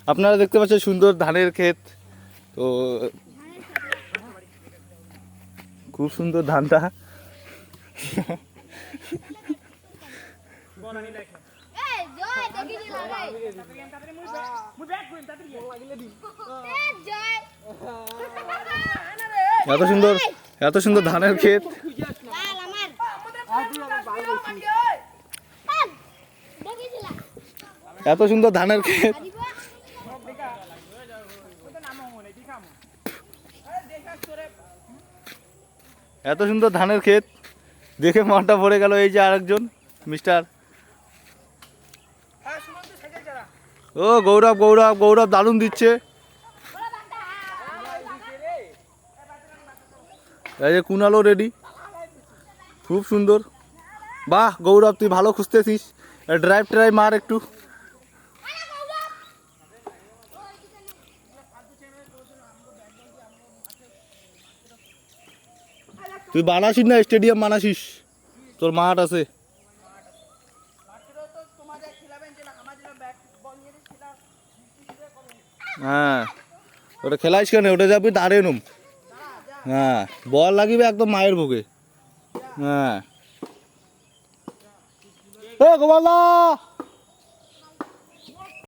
আপনারা দেখতে পাচ্ছেন সুন্দর ধানের ক্ষেত। তো খুব সুন্দর ধানটা। এত সুন্দর এত সুন্দর ধানের ক্ষেত। এত সুন্দর ধানের ক্ষেত। এত সুন্দর ধানের ক্ষেত দেখে মনটা ভরে গেল। এই যে আরেকজন মিস্টার ও গৌরব গৌরব গৌরব দারুণ দিচ্ছে। এই যে কুনালও রেডি, খুব সুন্দর। বাহ গৌরব, তুই ভালো খুঁজতেছিস। ড্রাইভ ট্রাইভ মার একটু। তুই বানাসিস না, স্টেডিয়াম বানাসিস, তোর মাঠ আছে। হ্যাঁ ওটা খেলাইস কেন, ওটা যাবি দাঁড়ে নুম। হ্যাঁ বল লাগিবে একদম মায়ের বুকে। হ্যাঁ ও গোপালদা।